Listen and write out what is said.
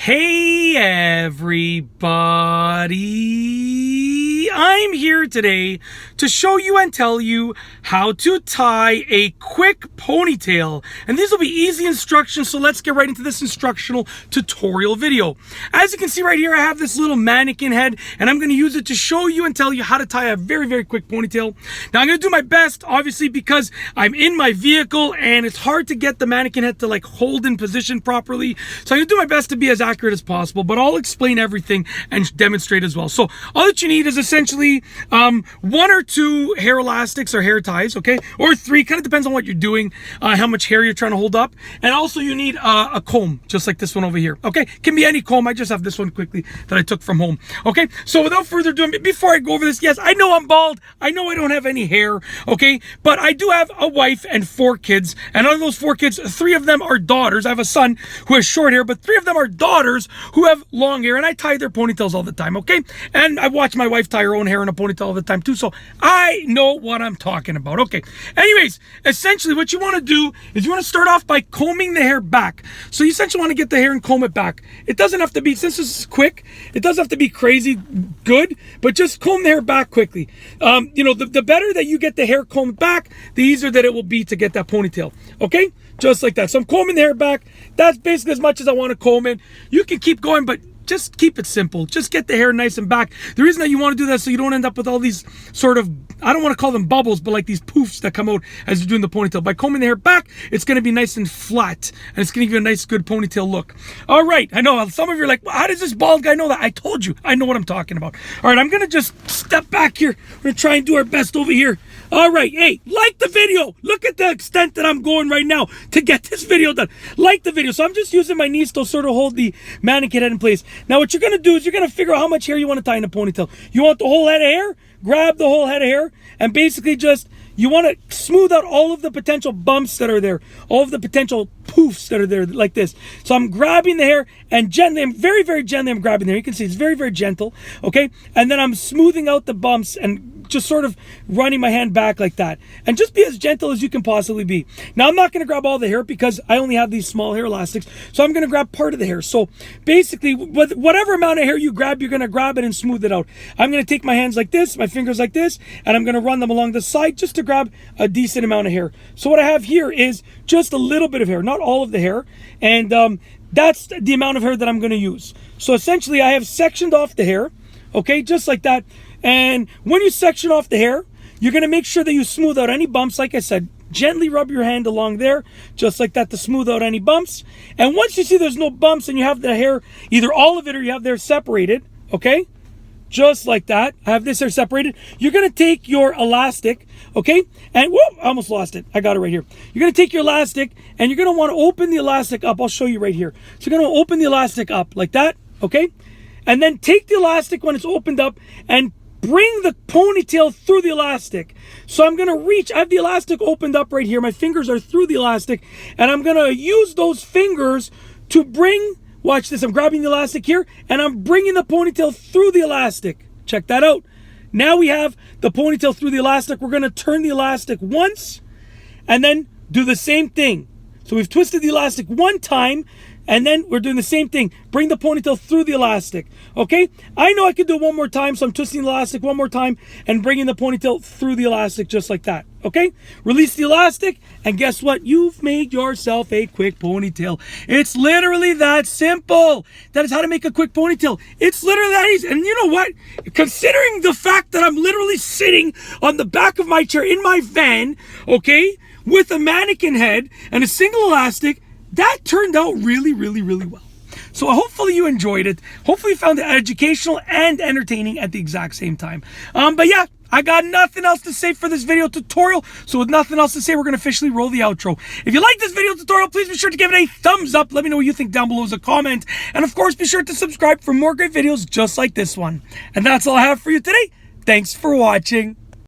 Hey everybody, I'm here today to show you and tell you how to tie a quick ponytail. And these will be easy instructions, so let's get right into this instructional tutorial video. As you can see right here, I have this little mannequin head, and I'm going to use it to show you and tell you how to tie a very, very quick ponytail. Now I'm going to do my best, obviously, because I'm in my vehicle and it's hard to get the mannequin head to like hold in position properly. So I'm going to do my best to be as accurate as possible, but I'll explain everything and demonstrate as well. So all that you need is essentially one or two hair elastics or hair ties, okay, or three, kind of depends on what you're doing, how much hair you're trying to hold up. And also you need a comb, just like this one over here, okay? Can be any comb. I just have this one quickly that I took from home, okay? So without further ado, before I go over this, yes, I know I'm bald, I know I don't have any hair, okay, but I do have a wife and 4 kids, and out of those 4 kids, 3 of them are daughters. I have a son who has short hair, but 3 of them are daughters who have long hair, and I tie their ponytails all the time, okay? And I watch my wife tie her own hair in a ponytail all the time too, so I know what I'm talking about, okay? Anyways, essentially what you want to do is you want to start off by combing the hair back. So you essentially want to get the hair and comb it back. It doesn't have to be, since this is quick, it doesn't have to be crazy good, but just comb the hair back quickly. You know, the better that you get the hair combed back, the easier that it will be to get that ponytail, okay? Just like that. So I'm combing the hair back. That's basically as much as I want to comb it. You can keep going, but just keep it simple. Just get the hair nice and back. The reason that you want to do that is so you don't end up with all these sort of, I don't want to call them bubbles, but like these poofs that come out as you're doing the ponytail. By combing the hair back, it's going to be nice and flat, and it's going to give you a nice, good ponytail look. All right, I know some of you are like, well, how does this bald guy know that? I told you, I know what I'm talking about. All right, I'm going to just step back here. We're going to try and do our best over here. All right, hey, like the video. Look at the extent that I'm going right now to get this video done. Like the video. So I'm just using my knees to sort of hold the mannequin head in place. Now what you're going to do is you're going to figure out how much hair you want to tie in a ponytail. You want the whole head of hair? Grab the whole head of hair and basically just, you want to smooth out all of the potential bumps that are there, all of the potential poofs that are there like this. So I'm grabbing the hair and gently, I'm very, very gently, I'm grabbing the hair. You can see it's very, very gentle, okay? And then I'm smoothing out the bumps and just sort of running my hand back like that. And just be as gentle as you can possibly be. Now I'm not going to grab all the hair because I only have these small hair elastics. So I'm going to grab part of the hair. So basically, with whatever amount of hair you grab, you're going to grab it and smooth it out. I'm going to take my hands like this, my fingers like this, and I'm going to run them along the side just to grab a decent amount of hair. So what I have here is just a little bit of hair, not all of the hair. And that's the amount of hair that I'm going to use. So essentially, I have sectioned off the hair, okay, just like that. And when you section off the hair, you're going to make sure that you smooth out any bumps. Like I said, gently rub your hand along there, just like that, to smooth out any bumps. And once you see there's no bumps and you have the hair, either all of it or you have the hair separated, okay? Just like that. I have this hair separated. You're going to take your elastic, okay? And whoop, I almost lost it. I got it right here. You're going to take your elastic and you're going to want to open the elastic up. I'll show you right here. So you're going to open the elastic up like that, okay? And then take the elastic when it's opened up and bring the ponytail through the elastic. So I'm going to reach, I have the elastic opened up right here. My fingers are through the elastic, and I'm going to use those fingers to bring, watch this, I'm grabbing the elastic here, and I'm bringing the ponytail through the elastic. Check that out. Now we have the ponytail through the elastic. We're going to turn the elastic once, and then do the same thing. So we've twisted the elastic one time, and then we're doing the same thing. Bring the ponytail through the elastic, okay? I know I could do it one more time, so I'm twisting the elastic one more time and bringing the ponytail through the elastic just like that, okay? Release the elastic, and guess what? You've made yourself a quick ponytail. It's literally that simple. That is how to make a quick ponytail. It's literally that easy. And you know what? Considering the fact that I'm literally sitting on the back of my chair in my van, okay, with a mannequin head and a single elastic, that turned out really, really, really well. So hopefully you enjoyed it. Hopefully you found it educational and entertaining at the exact same time. But yeah, I got nothing else to say for this video tutorial. So with nothing else to say, we're going to officially roll the outro. If you like this video tutorial, please be sure to give it a thumbs up. Let me know what you think down below as a comment. And of course, be sure to subscribe for more great videos just like this one. And that's all I have for you today. Thanks for watching.